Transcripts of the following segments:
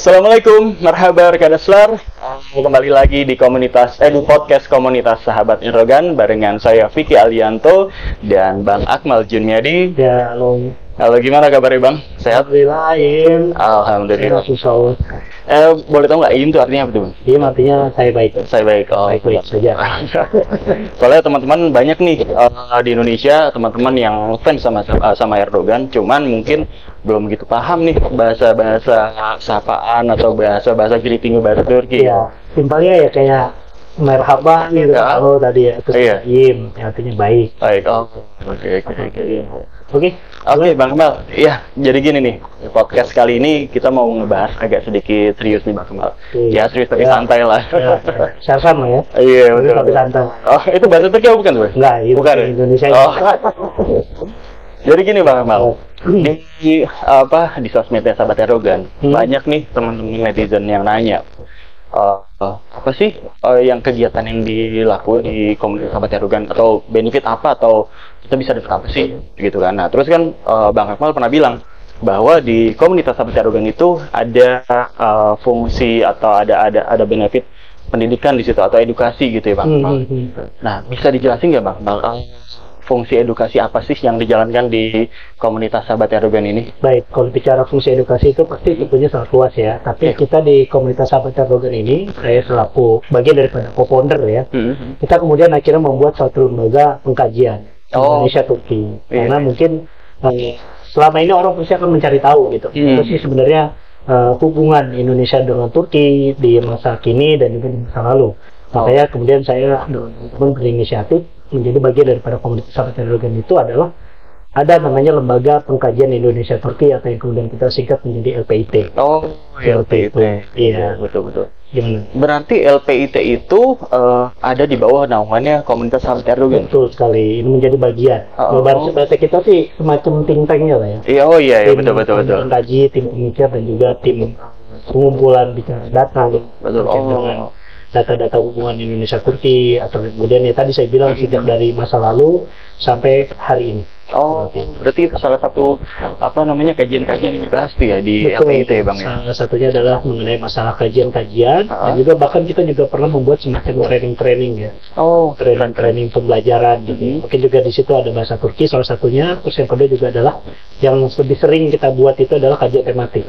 Assalamualaikum, marhaba Kadaslar. Kembali lagi di podcast komunitas Sahabat Erdogan barengan saya Vicky Alianto dan Bang Akmal Juniadi. Ya, halo. Halo, gimana kabarnya Bang? Sehat? Alhamdulillah. Alhamdulillah. Boleh tahu nggak itu artinya apa tuh Bang? Iya, artinya saya baik. Saya baik. Oh, baik saja. Soalnya teman-teman banyak nih di Indonesia teman-teman yang fans sama Erdogan, cuman mungkin belum begitu paham nih bahasa-bahasa sapaan atau bahasa-bahasa greeting bahasa Turki. Iya, simpelnya ya kayak merhaba gitu Ya. Halo tadi ya, terus Iya. Yim, artinya baik. Baik. Oh, oke. Oke, Bang Kemal. Iya, jadi gini nih. Podcast kali ini kita mau ngebahas agak sedikit serius nih Bang Kemal. Oke. Ya, serius tapi Ya. santai lah. ya, sama ya. Iya, Tapi betul. tapi santai. Oh, itu bahasa Turki apa bukan, Bang? Enggak, itu Bukan. Indonesia. Oh. Jadi gini Bang Kemal. Di sosmednya Sahabat Erdogan, banyak nih teman-teman netizen yang nanya apa sih yang kegiatan yang dilakukan di komunitas Sahabat Erdogan, atau benefit apa, atau kita bisa dapat apa sih gitu kan. Nah terus kan Bang Akmal pernah bilang bahwa di komunitas Sahabat Erdogan itu ada fungsi atau ada benefit pendidikan di situ atau edukasi gitu ya Bang. Nah bisa dijelasin nggak Bang, fungsi edukasi apa sih yang dijalankan di komunitas Sahabat Erdogan ini? Baik, kalau bicara fungsi edukasi itu pasti tentunya sangat luas ya. Tapi kita di komunitas Sahabat Erdogan ini, saya selaku bagian daripada co-founder ya, kita kemudian akhirnya membuat suatu lembaga pengkajian Indonesia Turki. Karena mungkin selama ini orang pasti akan mencari tahu gitu. Apa sih sebenarnya hubungan Indonesia dengan Turki di masa kini dan juga di masa lalu. Makanya kemudian saya dengan teman-teman berinisiatif menjadi bagian daripada komunitas Sahabat Erdogan itu adalah ada namanya Lembaga Pengkajian Indonesia Turki atau yang kemudian kita singkat menjadi LPIT. Oh, LPIT. Iya, betul. Gimana? Berarti LPIT itu ada di bawah naungannya komunitas Sahabat Erdogan. Betul sekali, ini menjadi bagian. Bahasa kita sih semacam think tank-nya lah ya. Iya, Tim betul. pengkaji, tim pemikir dan juga tim pengumpulan bicara data. Betul. Dengan data-data hubungan Indonesia Turki atau kemudian ya tadi saya bilang sejak dari masa lalu sampai hari ini. Oh, berarti itu salah satu kajian-kajian yang dibahas tuh ya di Betul. LPIT Bang ya. Salah satunya adalah mengenai masalah kajian-kajian dan juga bahkan kita juga pernah membuat semacam training ya. Oh, Training pembelajaran gitu. Mungkin juga di situ ada bahasa Turki salah satunya. Terus yang kedua juga adalah yang lebih sering kita buat itu adalah kajian tematik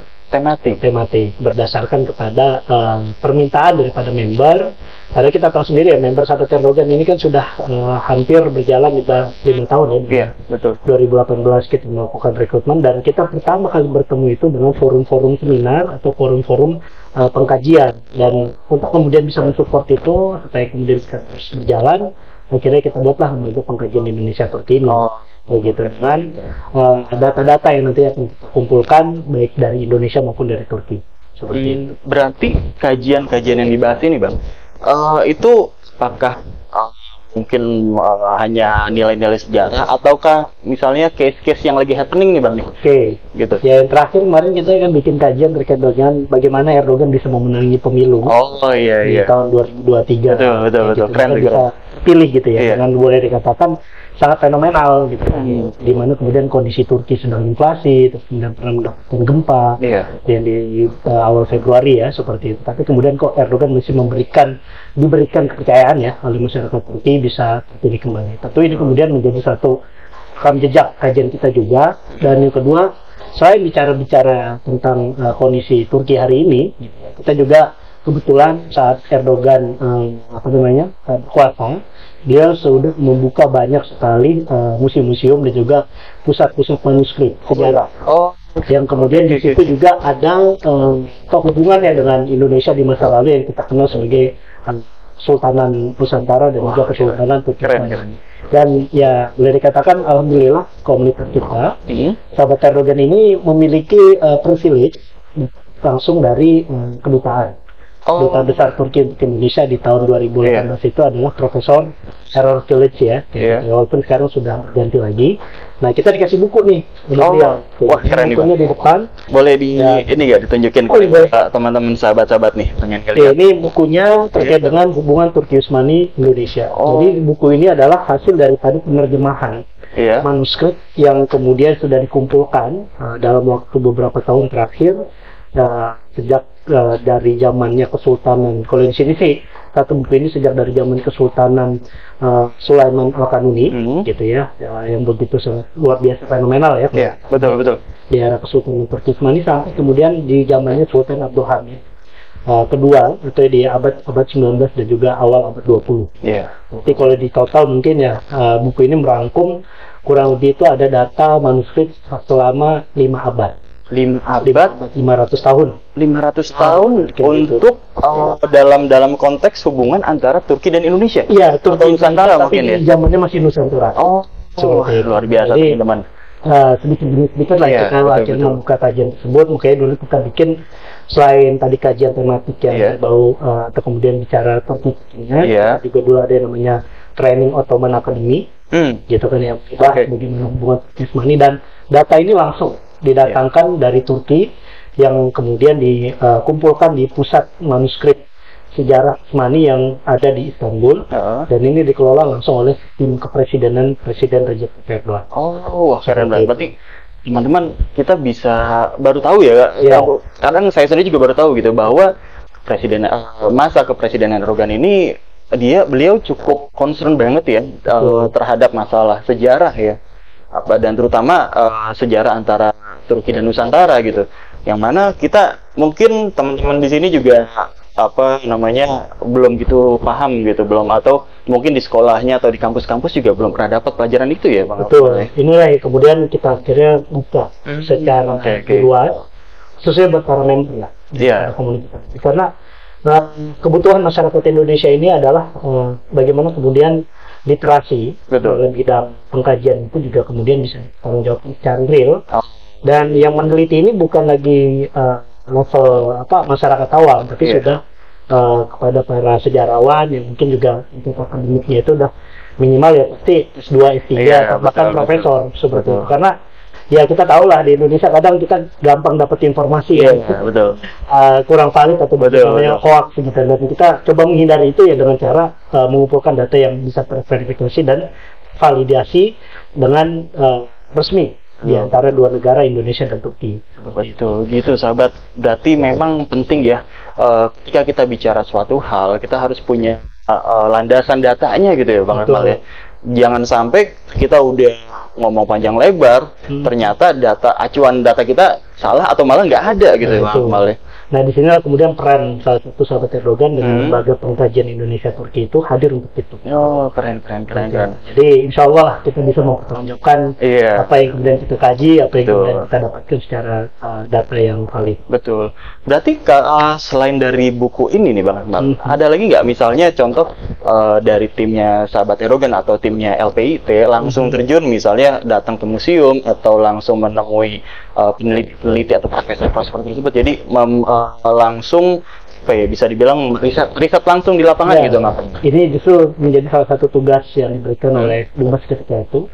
berdasarkan kepada permintaan daripada member. Karena kita tahu sendiri ya, member Sahabat Erdogan ini kan sudah hampir berjalan 5 tahun ya. Iya, betul. 2018 kita melakukan rekrutmen dan kita pertama kali bertemu itu dengan forum-forum seminar atau forum-forum pengkajian, dan untuk kemudian bisa mensupport itu supaya kemudian bisa terus berjalan, akhirnya kita buatlah lembaga pengkajian Indonesia Turki ini. Begitu, dengan data-data yang nanti akan kita kumpulkan baik dari Indonesia maupun dari Turki. Seperti itu. Berarti kajian-kajian yang dibahas ini Bang, itu apakah mungkin hanya nilai-nilai sejarah, ataukah misalnya case-case yang lagi happening nih Bang nih? Oke. Gitu. Ya, yang terakhir kemarin kita kan bikin kajian terkait dengan bagaimana Erdogan bisa memenangi pemilu di tahun 2023. Betul. Keren, Kita bisa pilih gitu ya, dengan boleh dikatakan sangat fenomenal gitu. Di mana kemudian kondisi Turki sedang inflasi, terus kemudian pernah mendapatkan gempa yang di awal Februari ya seperti itu. Tapi kemudian kok Erdogan masih diberikan kepercayaan ya oleh masyarakat Turki bisa terpilih kembali. Tentu ini kemudian menjadi satu rekam jejak kajian kita juga. Dan yang kedua, selain bicara tentang kondisi Turki hari ini, kita juga kebetulan saat Erdogan kuasa, dia sudah membuka banyak sekali museum-museum dan juga pusat-pusat manuskrip sejarah. Yang kemudian di situ juga ada hubungannya dengan Indonesia di masa lalu yang kita kenal sebagai Sultanan Nusantara dan juga Kesultanan Turki. Dan ya boleh dikatakan alhamdulillah komunitas kita Sahabat Erdogan ini memiliki privilege langsung dari kedutaan. Duta Besar Turki untuk Indonesia di tahun 2018 itu adalah Profesor Error Village ya. Walaupun sekarang sudah ganti lagi. Nah, kita dikasih buku nih. Wah, keren nih, Bang. Bukunya di depan. Boleh ini nggak ditunjukin ke teman-teman sahabat-sahabat nih, pengen kalian. Ini bukunya terkait dengan hubungan Turki Utsmani Indonesia. Jadi buku ini adalah hasil daripada penerjemahan manuskrip yang kemudian sudah dikumpulkan dalam waktu beberapa tahun terakhir. Sejak dari zamannya Kesultanan. Kalau di sini sih satu buku ini sejak dari zaman Kesultanan Sulaiman Al-Kanuni, gitu ya, yang begitu sangat luar biasa fenomenal ya. Iya, betul. Di era Kesultanan Turki Utsmani sampai kemudian di zamannya Sultan Abdul Hamid kedua, itu di abad 19 dan juga awal abad 20. Iya. Jadi kalau di total mungkin ya buku ini merangkum kurang lebih itu ada data manuskrip selama 5 abad. 5 abad, 500 tahun. 500 tahun untuk dalam konteks hubungan antara Turki dan Indonesia. Iya, Turki Nusantara tapi mungkin ya. Zamannya masih Nusantara. Luar biasa teman-teman. Sedikit lah kita akhirnya membuka kajian tersebut. Makanya dulu kita bikin selain tadi kajian tematik yang berbau atau kemudian bicara topiknya, juga dulu ada yang namanya Training Ottoman Academy, gitu kan ya, bagaimana hubungan Turki Utsmani, dan data ini langsung didatangkan dari Turki yang kemudian dikumpulkan di pusat manuskrip sejarah Utsmani yang ada di Istanbul, dan ini dikelola langsung oleh tim kepresidenan Presiden Recep Tayyip Erdogan. Wah, keren banget. Berarti teman-teman kita bisa baru tahu ya. Kadang saya sendiri juga baru tahu gitu bahwa masa kepresidenan Erdogan ini beliau cukup concern banget ya terhadap masalah sejarah ya, dan terutama sejarah antara Turki dan Nusantara gitu. Yang mana kita mungkin teman-teman di sini juga belum gitu paham gitu, atau mungkin di sekolahnya atau di kampus-kampus juga belum pernah dapat pelajaran itu ya, Bang. Betul. Inilah kemudian kita akhirnya buka secara luas, sesuai buat para member ya, komunitas. Karena kebutuhan masyarakat Indonesia ini adalah bagaimana kemudian literasi dalam bidang pengkajian itu juga kemudian bisa tanggung jawab secara real. Dan yang meneliti ini bukan lagi level masyarakat awam, tapi sudah kepada para sejarawan yang mungkin juga untuk akademiknya itu udah minimal ya pasti S2, S3 atau bahkan profesor seperti itu. Karena ya kita tahu lah di Indonesia kadang kita gampang dapat informasi kurang valid atau namanya hoax gitu, dan kita coba menghindari itu ya dengan cara mengumpulkan data yang bisa terverifikasi dan validasi dengan resmi di antara dua negara, Indonesia dan Turki. Betul, gitu sahabat. Berarti memang penting ya, ketika kita bicara suatu hal, kita harus punya landasan datanya gitu ya, Bang Akmal ya. Jangan sampai kita udah ngomong panjang lebar, ternyata acuan data kita salah atau malah nggak ada gitu ya, Bang Akmal ya. Nah, di sini kemudian peran salah satu sahabat Erdogan dengan lembaga pengkajian Indonesia Turki itu hadir untuk itu. Keren. Jadi insya Allah kita bisa mempertanggungjawabkan apa yang kemudian kita kaji, apa yang kemudian kita dapatkan secara data yang valid. Betul. Berarti selain dari buku ini nih, Bang Akmal, ada lagi nggak misalnya contoh dari timnya sahabat Erdogan atau timnya LPIT langsung terjun misalnya datang ke museum atau langsung menemui peneliti atau profesor tersebut, jadi langsung bisa dibilang riset langsung di lapangan gitu, Mas. Ini justru menjadi salah satu tugas yang diberikan oleh Dumas ketika itu.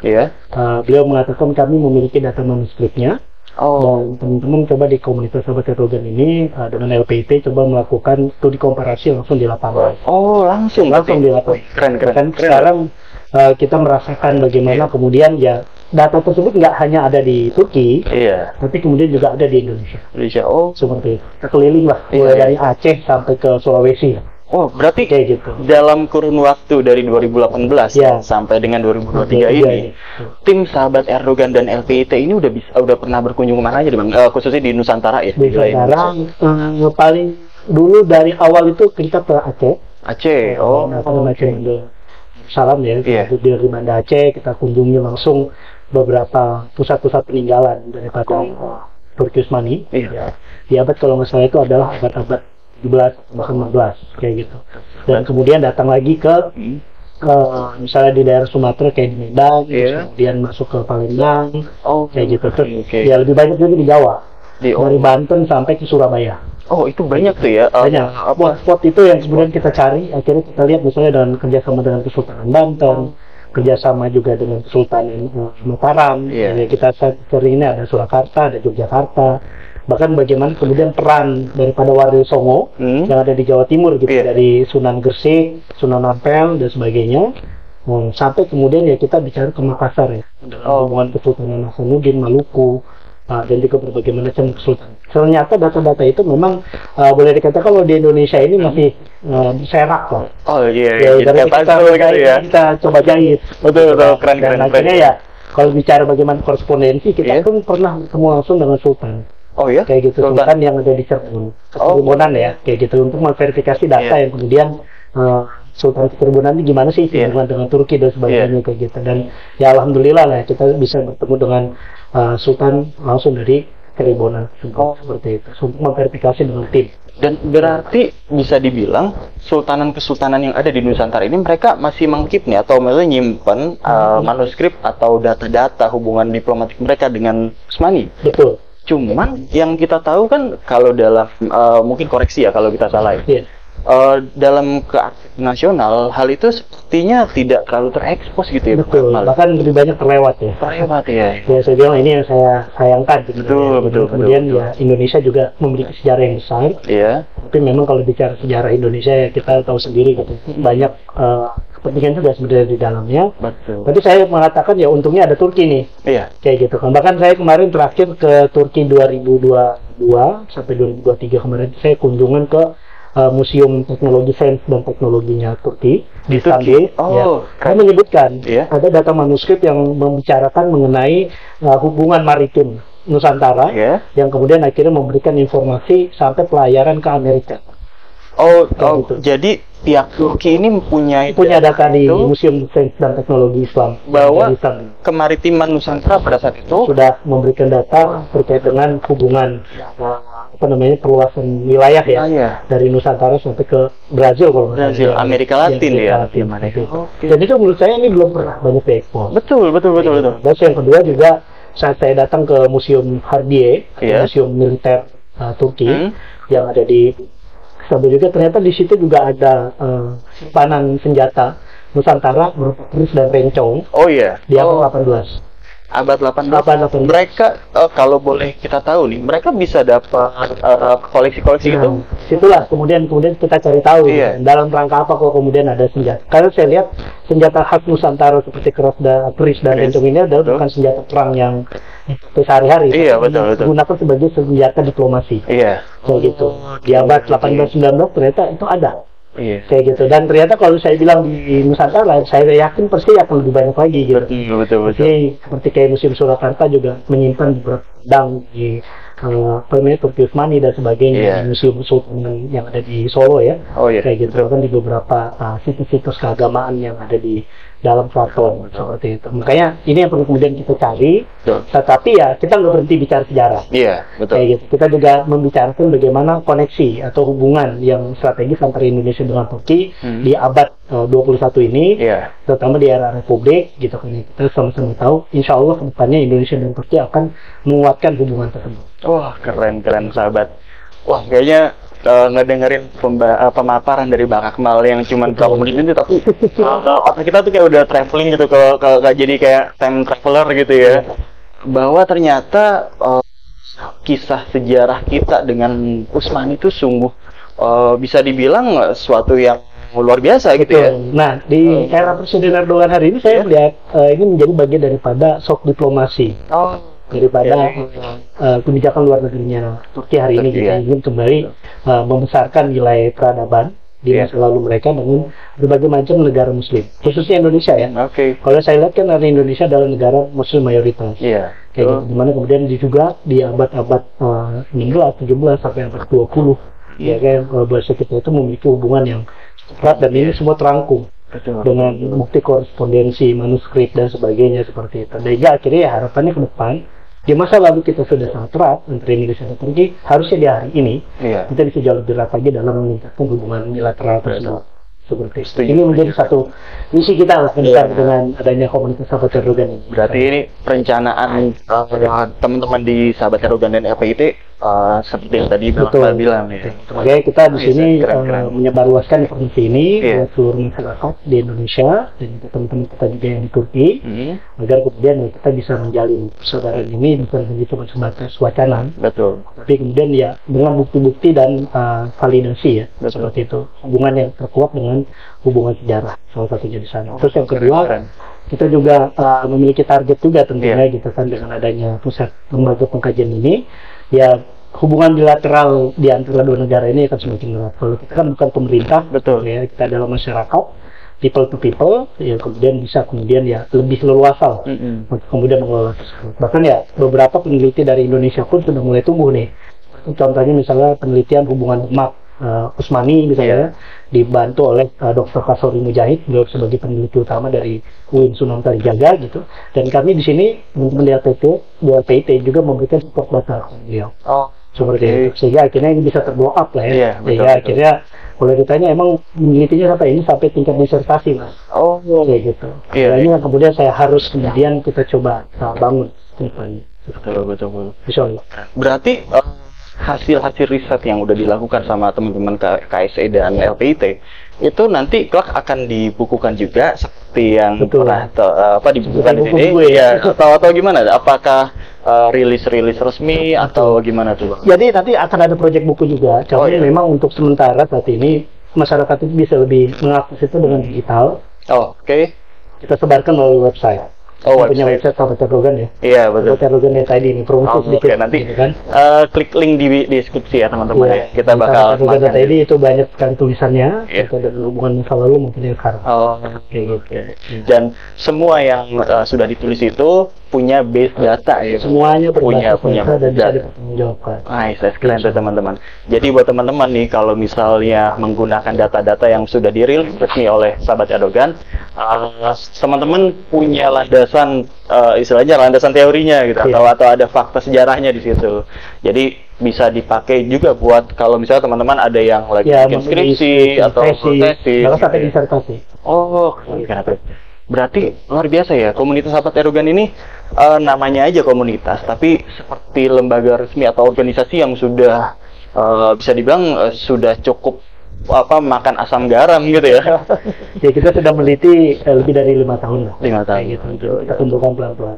Beliau mengatakan kami memiliki data manuskripnya. Dan teman-teman coba di komunitas sahabat Erdogan ini dengan LPIT coba melakukan studi komparasi langsung di lapangan. Langsung di lapangan. Keren. Sekarang kita merasakan bagaimana kemudian ya data tersebut nggak hanya ada di Turki, tapi kemudian juga ada di Indonesia. Seperti itu. Kita keliling lah, mulai dari Aceh sampai ke Sulawesi. Berarti kayak gitu. Dalam kurun waktu dari 2018 sampai dengan 2023 ini, tim sahabat Erdogan dan LPIT ini udah pernah berkunjung kemana aja, Bang? Khususnya di Nusantara ya? Di Nusantara, paling dulu dari awal itu kita ke Aceh. Aceh, Salam ya, dari Banda Aceh kita kunjungi langsung beberapa pusat-pusat peninggalan daripada Turki Utsmani. Di abad kalau nggak salah itu adalah abad-abad 17 bahkan 15 kayak gitu. Dan kemudian datang lagi ke misalnya di daerah Sumatera kayak di Medan, kemudian masuk ke Palembang, kayak gitu. Ya lebih banyak juga di Jawa, dari Banten sampai ke Surabaya. Itu banyak tuh ya. Banyak. Spot itu yang kemudian kita cari, akhirnya kita lihat misalnya dengan kerjasama dengan Kesultanan Banten, kerjasama juga dengan Kesultanan Mataram. Kita cari ini ada Surakarta, ada Yogyakarta. Bahkan bagaimana kemudian peran daripada Wario Songo yang ada di Jawa Timur gitu, dari Sunan Gresik, Sunan Ampel dan sebagainya. Sampai kemudian ya kita bicara ke Makassar ya, hubungan Kesultanan Hasanuddin, Maluku, dan juga berbagai macam kesultanan. ternyata data-data itu memang boleh dikatakan kalau di Indonesia ini masih serak lah. Oh iya, ya, dari kita coba jahit. Betul, keren. Akhirnya ya, kalau bicara bagaimana korespondensi, kita pun pernah ketemu langsung dengan Sultan. Oh ya? Kayak gitu, Sultan yang ada di Cirebon ya, kayak gitu, untuk memverifikasi data yang kemudian Sultan Cirebon ini gimana sih hubungan dengan Turki dan sebagainya kayak gitu. Dan ya alhamdulillah lah kita bisa bertemu dengan Sultan langsung dari Cirebon seperti itu, untuk memverifikasi dengan tim. Dan berarti bisa dibilang sultanan-kesultanan yang ada di Nusantara ini mereka masih mengkeep nih atau menyimpan manuskrip atau data-data hubungan diplomatik mereka dengan Utsmani. Betul. Cuman yang kita tahu kan kalau dalam mungkin koreksi ya kalau kita salah ya. Dalam kearsipan nasional hal itu sepertinya tidak terlalu terekspos gitu ya. Betul. Bahkan lebih banyak terlewat ya. Terlewat ya. Ya saya bilang ini yang saya sayangkan. Betul. Kemudian ya Indonesia juga memiliki sejarah yang besar. Iya. Tapi memang kalau bicara sejarah Indonesia ya kita tahu sendiri gitu. Banyak kepentingan juga sebenarnya di dalamnya. Betul. Tapi saya mengatakan ya untungnya ada Turki nih. Iya. Kayak gitu kan. Bahkan saya kemarin terakhir ke Turki 2022 sampai 2023 kemarin saya kunjungan ke Museum Teknologi Sains dan Teknologinya Turki di Istanbul. Saya menyebutkan ada data manuskrip yang membicarakan mengenai hubungan maritim Nusantara yang kemudian akhirnya memberikan informasi sampai pelayaran ke Amerika. Gitu. Jadi pihak Turki ini punya data di Museum Sains dan Teknologi Islam bahwa kemaritiman Nusantara pada saat itu sudah memberikan data terkait dengan hubungan perluasan wilayah dari Nusantara sampai ke Brazil kalau Amerika Latin Dan itu menurut saya ini belum pernah banyak diekspos. Betul. Dan yang kedua juga saat saya datang ke Museum Harbiye, Museum Militer Turki yang ada di Istanbul juga, ternyata di situ juga ada simpanan senjata Nusantara berupa keris dan rencong. Di abad 18. Abad 18. Mereka kalau boleh kita tahu nih, mereka bisa dapat koleksi-koleksi itu. Situlah kemudian kita cari tahu dalam rangka apa kok kemudian ada senjata. Karena saya lihat senjata khas Nusantara seperti keris dan rencong ini adalah bukan senjata perang yang sehari-hari. Betul. Digunakan sebagai senjata diplomasi. Kayak gitu. Di abad 18-19 ternyata itu ada. Kayak gitu. Dan ternyata kalau saya bilang di Nusantara, saya yakin pasti akan lebih banyak lagi gitu. Betul. Seperti kayak Museum Surakarta juga menyimpan beberapa pedang di Turki Utsmani dan sebagainya, museum Sultan yang ada di Solo kayak gitu kan, di beberapa situs-situs keagamaan yang ada di dalam keraton seperti itu. Makanya ini yang perlu kemudian kita cari. Tetapi ya kita nggak berhenti bicara sejarah. Kayak gitu. Kita juga membicarakan bagaimana koneksi atau hubungan yang strategis antara Indonesia dengan Turki di abad 21 ini, terutama di era Republik gitu kan. Kita sama-sama tahu, insya Allah kedepannya Indonesia dan Turki akan menguatkan hubungan tersebut. Wah, keren sahabat. Wah, kayaknya ngedengerin pemaparan dari Bang Akmal yang cuma berapa menit ini, tapi otak kita tuh kayak udah traveling gitu, jadi kayak time traveler gitu ya. Bahwa ternyata kisah sejarah kita dengan Utsmani itu sungguh bisa dibilang suatu yang luar biasa gitu ya. Nah, di era Presiden Erdogan hari ini saya melihat ini menjadi bagian daripada shock diplomasi. Daripada kebijakan luar negerinya Turki hari ini kita ingin kembali membesarkan nilai peradaban di masa lalu mereka dengan berbagai macam negara Muslim, khususnya Indonesia ya. Kalau saya lihat kan Indonesia adalah negara Muslim mayoritas. Kayak gitu. Dimana kemudian juga di abad-abad 16, 17 sampai abad 20 ya kan, bahasa kita itu memiliki hubungan yang erat dan ini semua terangkum dengan bukti korespondensi, manuskrip dan sebagainya seperti itu. Dan akhirnya ya harapannya ke depan di masa lalu kita sudah sangat erat antara Indonesia dan Turki, harusnya di hari ini kita bisa jauh lebih erat lagi dalam meningkatkan hubungan bilateral tersebut. Seperti itu. Ini menjadi satu misi kita lah dengan adanya komunitas Sahabat Erdogan ini. Berarti ini perencanaan teman-teman di Sahabat Erdogan dan FPIT seperti yang tadi Bang bilang ya. Makanya kita di sini menyebarluaskan informasi ini ke seluruh masyarakat di Indonesia dan teman-teman kita juga yang di Turki, agar kemudian kita bisa menjalin persaudaraan ini bukan hanya cuma sebatas wacana, tapi kemudian ya dengan bukti-bukti dan validasi seperti itu, hubungan yang terkuat dengan hubungan sejarah salah satunya di sana. Terus yang kedua, kita juga memiliki target juga tentunya gitu kan, dengan adanya pusat lembaga pengkajian ini ya hubungan bilateral di antara dua negara ini akan semakin erat. Kalau kita kan bukan pemerintah, betul ya, kita adalah masyarakat, people to people, ya kemudian bisa kemudian ya lebih leluasa untuk kemudian mengelola tersebut. Bahkan ya beberapa peneliti dari Indonesia pun sudah mulai tumbuh nih. Contohnya misalnya penelitian hubungan lemak Usmani misalnya dibantu oleh Dr. Kasori Mujahid, beliau sebagai peneliti utama dari UIN Sunan Kalijaga gitu. Dan kami di sini teman-teman di LPIT juga memberikan support data beliau. Seperti itu. Sehingga akhirnya ini bisa terblow up lah ya. Sehingga akhirnya kalau ditanya emang menelitinya sampai tingkat disertasi mas. Kayak gitu. Ini yang kemudian saya harus kemudian kita coba bangun. Betul. Berarti hasil-hasil riset yang udah dilakukan sama teman-teman KSE dan LPIT itu nanti kelak akan dibukukan juga seperti yang pernah dibukukan di sini ya, atau gimana? Apakah rilis resmi atau gimana tuh Bang? Jadi nanti akan ada proyek buku juga. Jadi memang untuk sementara saat ini masyarakat itu bisa lebih mengakses itu dengan digital. Kita sebarkan melalui website. Punya website Sahabat Erdogan ya? Iya betul. Sahabat Erdogan ya tadi ini promosi sedikit. Nanti gitu kan? Klik link di deskripsi ya teman-teman ya. Kita bakal Sahabat Erdogan itu banyak sekali tulisannya terkait hubungan masa lalu maupun yang sekarang. Dan semua yang sudah ditulis itu punya base data ya. Semuanya punya dan bisa dipertanggungjawabkan. Saya keren tuh teman-teman. Jadi buat teman-teman nih kalau misalnya menggunakan data-data yang sudah dirilis resmi oleh Sahabat Erdogan, teman-teman punya landasan istilahnya landasan teorinya gitu atau ada fakta sejarahnya di situ. Jadi bisa dipakai juga buat kalau misalnya teman-teman ada yang lagi bikin skripsi atau tesis sampai disertasi. Berarti luar biasa ya, komunitas Sahabat Erdogan ini namanya aja komunitas, tapi seperti lembaga resmi atau organisasi yang sudah bisa dibilang sudah cukup makan asam garam gitu ya. Ya kita sudah meneliti lebih dari 5 tahun lah. 5 tahun gitu. Kita tumbuhkan pelan-pelan.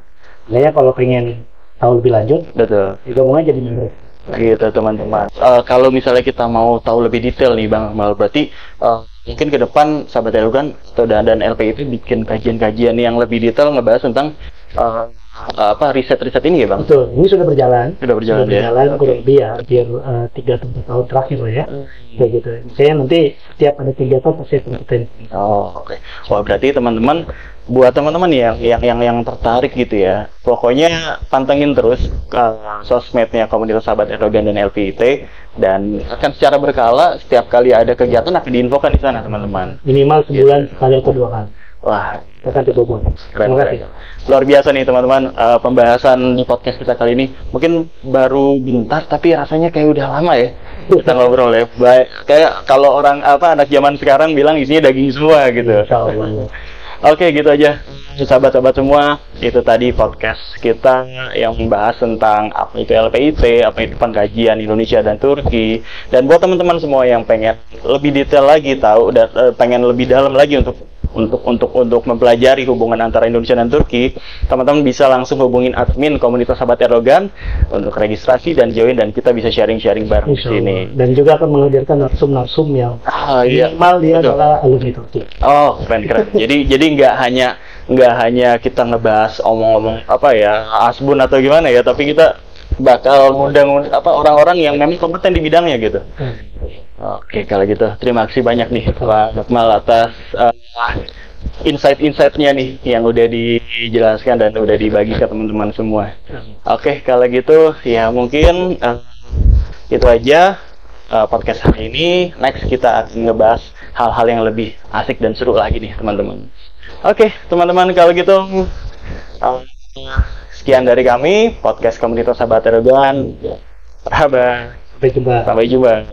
Nah kalau pengen tahu lebih lanjut, gabung aja di member. Gitu teman-teman. Kalau misalnya kita mau tahu lebih detail nih Bang Akmal, berarti mungkin ke depan Sahabat Erdogan dan LPI itu bikin kajian-kajian yang lebih detail ngebahas tentang riset-riset ini ya Bang? Betul, ini sudah berjalan. Kurang lebih ya, hampir 3 tahun terakhir lah ya. Kayak gitu. Saya nanti setiap ada kegiatan pasti kompetensi. Wah berarti teman-teman, buat teman-teman yang tertarik gitu ya, pokoknya pantengin terus sosmednya komunitas Sahabat Erdogan dan LPIT, dan akan secara berkala setiap kali ada kegiatan akan diinfokan di sana teman-teman. Minimal sebulan sekali atau 2 kali. Wah, keren. Luar biasa nih teman-teman, pembahasan di podcast kita kali ini mungkin baru bentar tapi rasanya kayak udah lama ya kita ngobrol ya. Kayak kalau orang anak zaman sekarang bilang isinya daging semua gitu. Gitu aja sahabat-sahabat semua, itu tadi podcast kita yang membahas tentang apa itu LPIT, apa itu pengkajian Indonesia dan Turki. Dan buat teman-teman semua yang pengen lebih detail lagi tahu dan pengen lebih dalam lagi untuk mempelajari hubungan antara Indonesia dan Turki, teman-teman bisa langsung hubungin admin komunitas Sahabat Erdogan untuk registrasi dan join, dan kita bisa sharing-sharing bareng di sini. Dan juga akan menghadirkan narsum-narsum yang minimal dia adalah alumni Turki. Keren. Jadi nggak hanya kita ngebahas omong-omong asbun atau gimana ya, tapi kita bakal ngundang orang-orang yang memang kompeten di bidangnya gitu. Kalau gitu terima kasih banyak nih Pak Akmal atas insight-insightnya nih yang udah dijelaskan dan udah dibagi ke teman-teman semua. Kalau gitu ya mungkin itu aja podcast hari ini. Next kita akan ngebahas hal-hal yang lebih asik dan seru lagi nih teman-teman. Teman-teman, kalau gitu sekian dari kami podcast komunitas Sahabat Erdogan. Sampai jumpa.